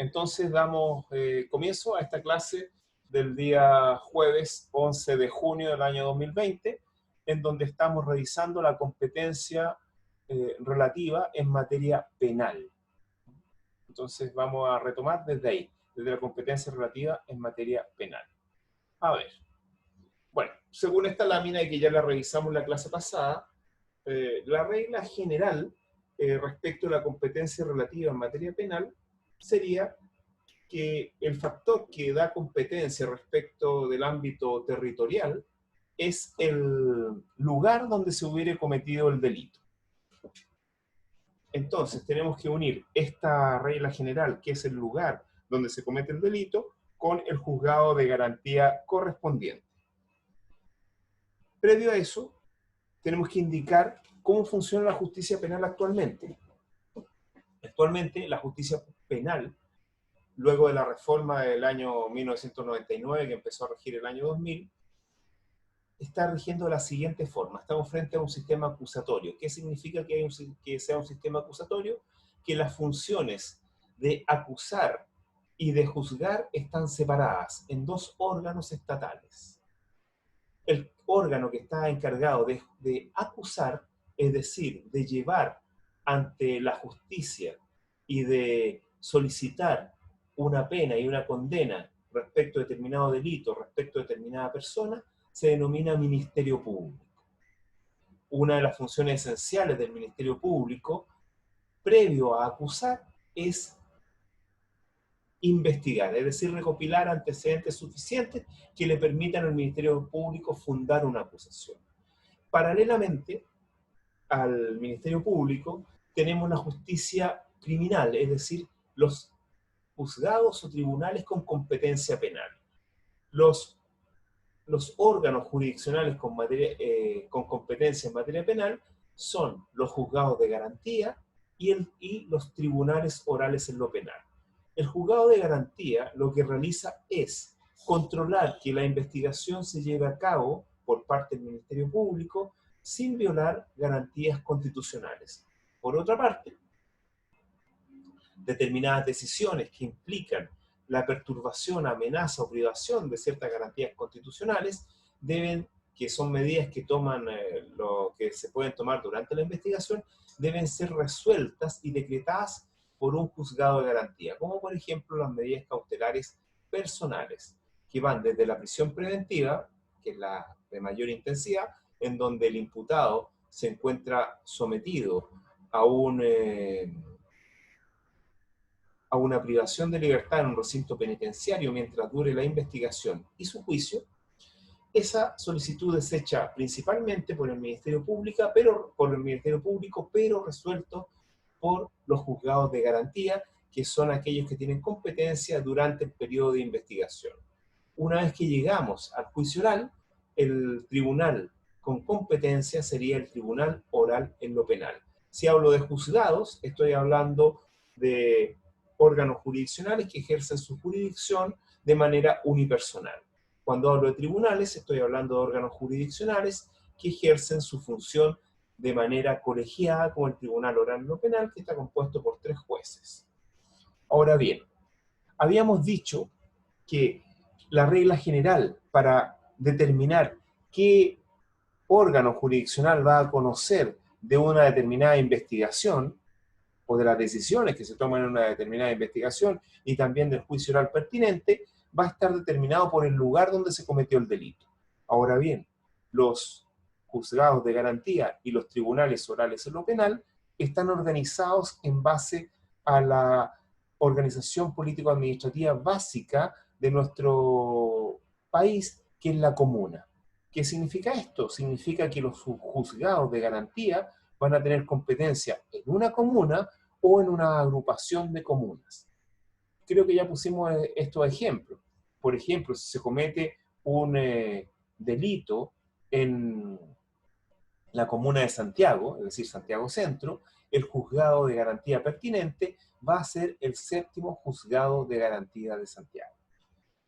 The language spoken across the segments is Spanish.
Entonces damos comienzo a esta clase del día jueves 11 de junio del año 2020, en donde estamos revisando la competencia relativa en materia penal. Entonces vamos a retomar desde ahí, desde la competencia relativa en materia penal. A ver, bueno, según esta lámina y que ya la revisamos la clase pasada, la regla general respecto a la competencia relativa en materia penal sería que el factor que da competencia respecto del ámbito territorial es el lugar donde se hubiere cometido el delito. Entonces tenemos que unir esta regla general, que es el lugar donde se comete el delito, con el juzgado de garantía correspondiente. Previo a eso, tenemos que indicar cómo funciona la justicia penal actualmente. Actualmente, la justicia penal, luego de la reforma del año 1999, que empezó a regir el año 2000, está rigiendo de la siguiente forma. Estamos frente a un sistema acusatorio. ¿Qué significa que sea un sistema acusatorio? Que las funciones de acusar y de juzgar están separadas en dos órganos estatales. El órgano que está encargado de acusar, es decir, de llevar ante la justicia y de solicitar una pena y una condena respecto a determinado delito, respecto a determinada persona, se denomina Ministerio Público. Una de las funciones esenciales del Ministerio Público, previo a acusar, es investigar, es decir, recopilar antecedentes suficientes que le permitan al Ministerio Público fundar una acusación. Paralelamente al Ministerio Público, tenemos la justicia criminal, es decir, los juzgados o tribunales con competencia penal. Los órganos jurisdiccionales con competencia en materia penal son los juzgados de garantía y los tribunales orales en lo penal. El juzgado de garantía lo que realiza es controlar que la investigación se lleve a cabo por parte del Ministerio Público sin violar garantías constitucionales. Por otra parte, determinadas decisiones que implican la perturbación, amenaza o privación de ciertas garantías constitucionales que son medidas que que se pueden tomar durante la investigación, deben ser resueltas y decretadas por un juzgado de garantía, como por ejemplo las medidas cautelares personales, que van desde la prisión preventiva, que es la de mayor intensidad, en donde el imputado se encuentra sometido a una privación de libertad en un recinto penitenciario mientras dure la investigación y su juicio. Esa solicitud es hecha principalmente por el Ministerio Público, pero resuelto por los juzgados de garantía, que son aquellos que tienen competencia durante el periodo de investigación. Una vez que llegamos al juicio oral, el tribunal con competencia sería el tribunal oral en lo penal. Si hablo de juzgados, estoy hablando de órganos jurisdiccionales que ejercen su jurisdicción de manera unipersonal. Cuando hablo de tribunales, estoy hablando de órganos jurisdiccionales que ejercen su función de manera colegiada, como el Tribunal Oral en lo Penal, que está compuesto por 3 jueces. Ahora bien, habíamos dicho que la regla general para determinar qué órgano jurisdiccional va a conocer de una determinada investigación o de las decisiones que se toman en una determinada investigación y también del juicio oral pertinente, va a estar determinado por el lugar donde se cometió el delito. Ahora bien, los juzgados de garantía y los tribunales orales en lo penal están organizados en base a la organización político-administrativa básica de nuestro país, que es la comuna. ¿Qué significa esto? Significa que los juzgados de garantía van a tener competencia en una comuna o en una agrupación de comunas. Creo que ya pusimos estos ejemplos. Por ejemplo, si se comete un delito en la comuna de Santiago, es decir, Santiago Centro, el juzgado de garantía pertinente va a ser el 7º juzgado de garantía de Santiago.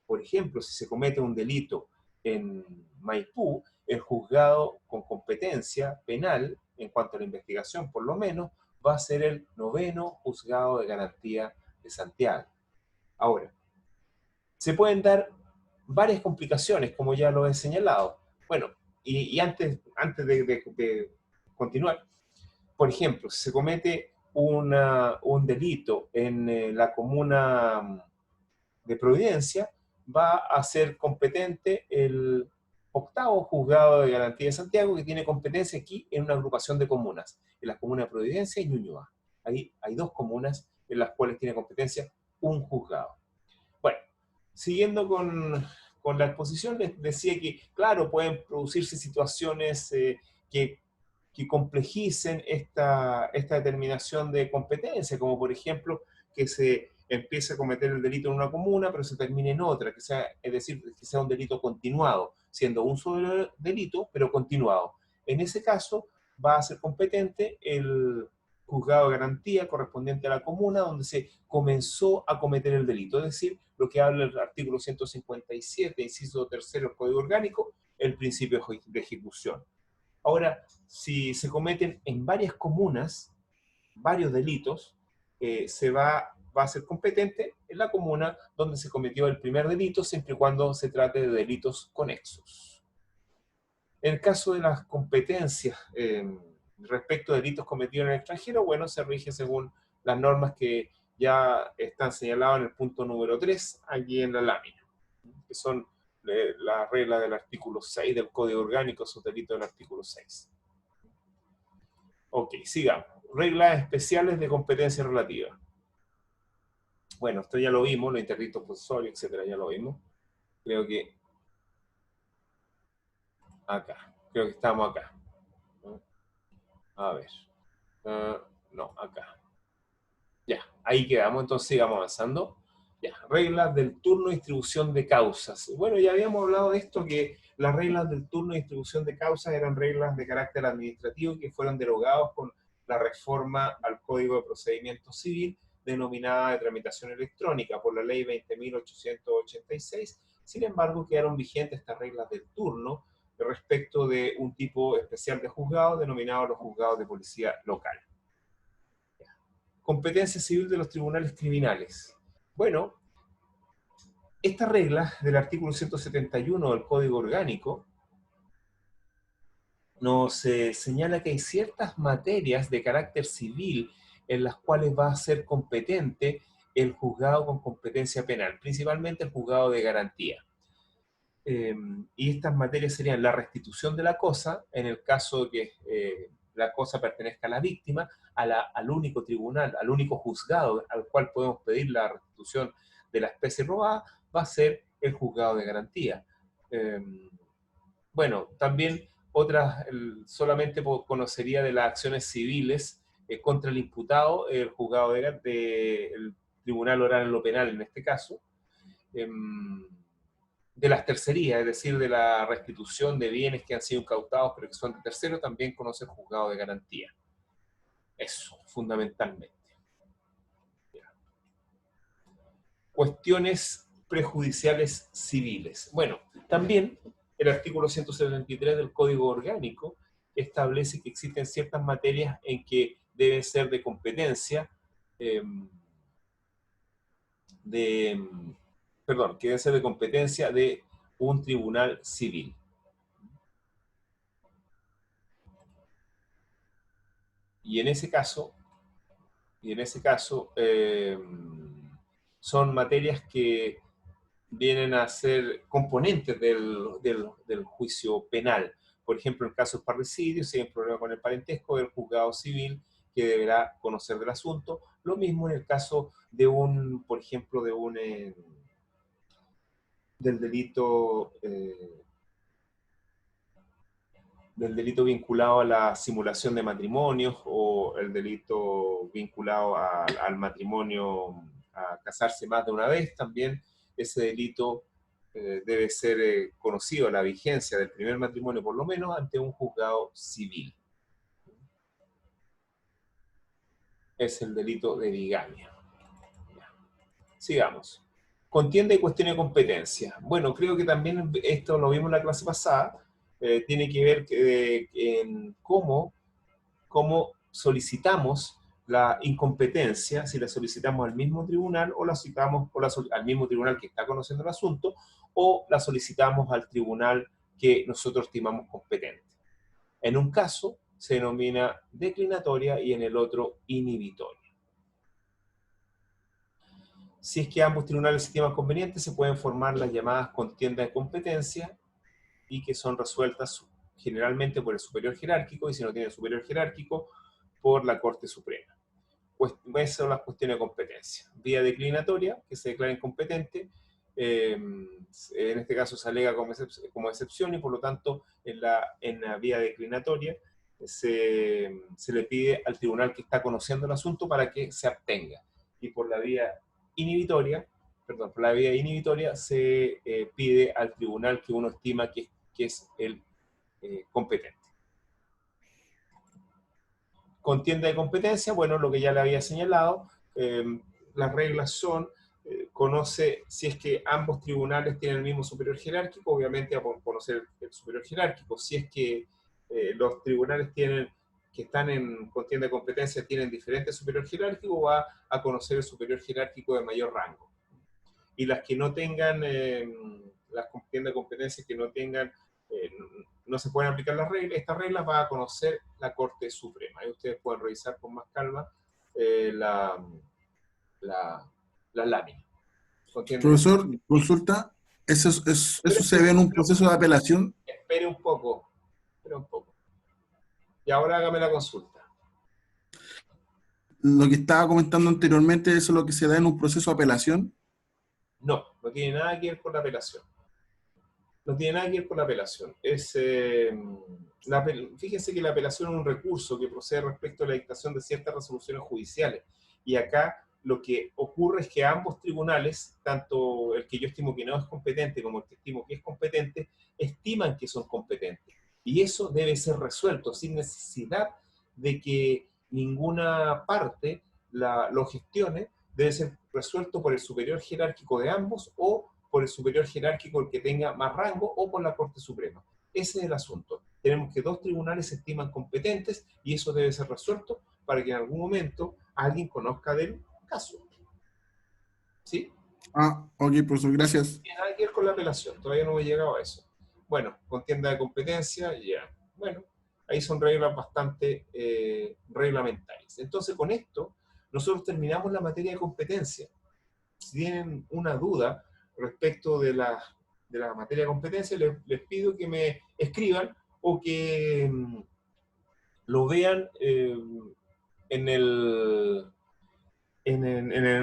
Por ejemplo, si se comete un delito en Maipú, el juzgado con competencia penal, en cuanto a la investigación por lo menos, va a ser el 9º juzgado de garantía de Santiago. Ahora, se pueden dar varias complicaciones, como ya lo he señalado. Bueno, y antes de continuar, por ejemplo, si se comete un delito en la comuna de Providencia, va a ser competente el octavo juzgado de garantía de Santiago, que tiene competencia aquí en una agrupación de comunas, en las comunas de Providencia y Ñuñoa. Ahí hay dos comunas en las cuales tiene competencia un juzgado. Bueno, siguiendo con la exposición, les decía que, claro, pueden producirse situaciones que, que complejicen esta determinación de competencia, como por ejemplo que se empiece a cometer el delito en una comuna, pero se termine en otra, que sea, es decir, que sea un delito continuado, siendo un solo delito, pero continuado. En ese caso, va a ser competente el juzgado de garantía correspondiente a la comuna donde se comenzó a cometer el delito, es decir, lo que habla el artículo 157, inciso tercero del Código Orgánico, el principio de ejecución. Ahora, si se cometen en varias comunas varios delitos, va a ser competente en la comuna donde se cometió el primer delito, siempre y cuando se trate de delitos conexos. En el caso de las competencias respecto a delitos cometidos en el extranjero, bueno, se rige según las normas que ya están señaladas en el punto número 3, aquí en la lámina, que son las reglas del artículo 6 del Código Orgánico, esos delitos del artículo 6. Ok, sigamos. Reglas especiales de competencia relativa. Bueno, esto ya lo vimos, los interditos possesorios, etcétera, ya lo vimos. Creo que acá. Creo que estamos acá. A ver. No, acá. Ya, ahí quedamos, entonces sigamos avanzando. Ya, reglas del turno y distribución de causas. Bueno, ya habíamos hablado de esto, que las reglas del turno y distribución de causas eran reglas de carácter administrativo que fueron derogados con la reforma al Código de Procedimiento Civil, denominada de tramitación electrónica por la Ley 20.886. Sin embargo, quedaron vigentes estas reglas del turno respecto de un tipo especial de juzgado, denominado los juzgados de policía local. Competencia civil de los tribunales criminales. Bueno, esta regla del artículo 171 del Código Orgánico nos señala que hay ciertas materias de carácter civil en las cuales va a ser competente el juzgado con competencia penal, principalmente el juzgado de garantía. Y estas materias serían la restitución de la cosa, en el caso de que la cosa pertenezca a la víctima, al único tribunal, al único juzgado al cual podemos pedir la restitución de la especie robada, va a ser el juzgado de garantía. Bueno, también otras, solamente conocería de las acciones civiles contra el imputado, el juzgado el tribunal oral en lo penal en este caso, de las tercerías, es decir, de la restitución de bienes que han sido incautados pero que son de tercero, también conoce el juzgado de garantía. Eso, fundamentalmente. Cuestiones prejudiciales civiles. Bueno, también el artículo 173 del Código Orgánico establece que existen ciertas materias en que deben ser de competencia que deben ser de competencia de un tribunal civil. Y en ese caso, son materias que vienen a ser componentes del juicio penal. Por ejemplo, en el caso de parricidio, si hay un problema con el parentesco, del juzgado civil que deberá conocer del asunto. Lo mismo en el caso de por ejemplo, del delito vinculado a la simulación de matrimonios o el delito vinculado al matrimonio, a casarse más de una vez, también ese delito debe ser conocido, la vigencia del primer matrimonio por lo menos, ante un juzgado civil. Es el delito de bigamia. Sigamos. Contienda y cuestión de competencia. Bueno, creo que también esto lo vimos en la clase pasada, tiene que ver en cómo solicitamos la incompetencia si la solicitamos al mismo tribunal o la solicitamos al mismo tribunal que está conociendo el asunto, o la solicitamos al tribunal que nosotros estimamos competente. En un caso se denomina declinatoria y en el otro inhibitoria. Si es que ambos tribunales estiman conveniente, se pueden formar las llamadas contiendas de competencia y que son resueltas generalmente por el superior jerárquico, y si no tiene superior jerárquico, por la Corte Suprema. Pues esas son las cuestiones de competencia. Vía declinatoria, que se declara incompetente, en este caso se alega como excepción, y por lo tanto en la vía declinatoria se le pide al tribunal que está conociendo el asunto para que se abstenga. Y por la vía inhibitoria, se pide al tribunal que uno estima que es el competente. Contienda de competencia, bueno, lo que ya le había señalado, las reglas son, conoce si es que ambos tribunales tienen el mismo superior jerárquico, obviamente va a conocer el superior jerárquico. Si es que los tribunales que están en contienda de competencia tienen diferentes superior jerárquico, va a conocer el superior jerárquico de mayor rango. Y las que no tengan, las contiendas de competencia que no tengan, no se pueden aplicar estas reglas, va a conocer la Corte Suprema. Ahí ustedes pueden revisar con más calma las láminas. Profesor, consulta, ¿eso se ve en un proceso de apelación? Espere un poco. Y ahora hágame la consulta. Lo que estaba comentando anteriormente, ¿eso es lo que se da en un proceso de apelación? No, no tiene nada que ver con la apelación. No tiene nada que ver con la apelación. Fíjense que la apelación es un recurso que procede respecto a la dictación de ciertas resoluciones judiciales. Y acá lo que ocurre es que ambos tribunales, tanto el que yo estimo que no es competente como el que estimo que es competente, estiman que son competentes. Y eso debe ser resuelto sin necesidad de que ninguna parte lo gestione. Debe ser resuelto por el superior jerárquico de ambos, o por el superior jerárquico, el que tenga más rango, o por la Corte Suprema. Ese es el asunto. Tenemos que dos tribunales se estiman competentes y eso debe ser resuelto para que en algún momento alguien conozca del caso. ¿Sí? Ok, profesor, gracias. No tiene nada que ver con la apelación, todavía no he llegado a eso. Bueno, contienda de competencia, ya. Bueno, ahí son reglas bastante reglamentarias. Entonces, con esto, nosotros terminamos la materia de competencia. Si tienen una duda respecto de la materia de competencia, les pido que me escriban o que lo vean en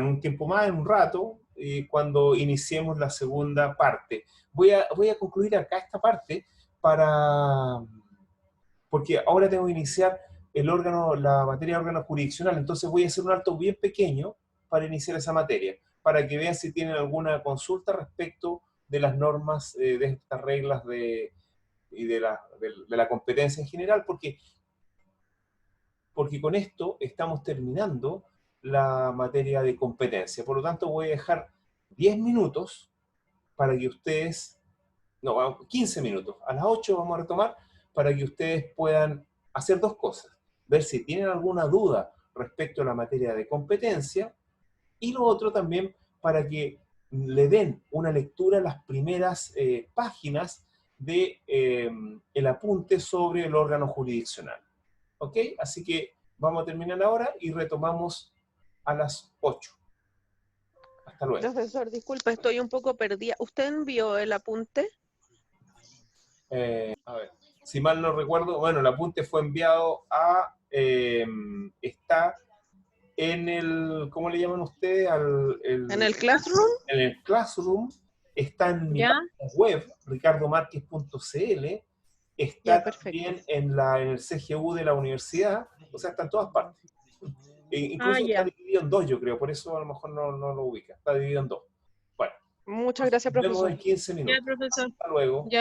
un tiempo más, en un rato, cuando iniciemos la segunda parte. Voy a concluir acá esta parte porque ahora tengo que iniciar la materia de órgano jurisdiccional, entonces voy a hacer un alto bien pequeño para iniciar esa materia, para que vean si tienen alguna consulta respecto de las normas, de estas reglas y de la competencia en general, porque con esto estamos terminando la materia de competencia. Por lo tanto, voy a dejar 10 minutos para que ustedes, no, 15 minutos, a las 8 vamos a retomar, para que ustedes puedan hacer dos cosas: ver si tienen alguna duda respecto a la materia de competencia, y lo otro también para que le den una lectura a las primeras páginas de el apunte sobre el órgano jurisdiccional. ¿Ok? Así que vamos a terminar ahora y retomamos a las 8. Hasta luego. Profesor, disculpa, estoy un poco perdida. ¿Usted envió el apunte? A ver, si mal no recuerdo, bueno, el apunte fue enviado está en el, ¿cómo le llaman ustedes? ¿En el Classroom? En el Classroom, está en mi página web, ricardomarquez.cl, está también en el CGU de la universidad, o sea, está en todas partes. Incluso está dividido en dos, yo creo, por eso a lo mejor no lo ubica, está dividido en dos. Bueno. Muchas gracias, profesor. Nos vemos en 15 minutos. Ya, profesor. Hasta luego. Ya.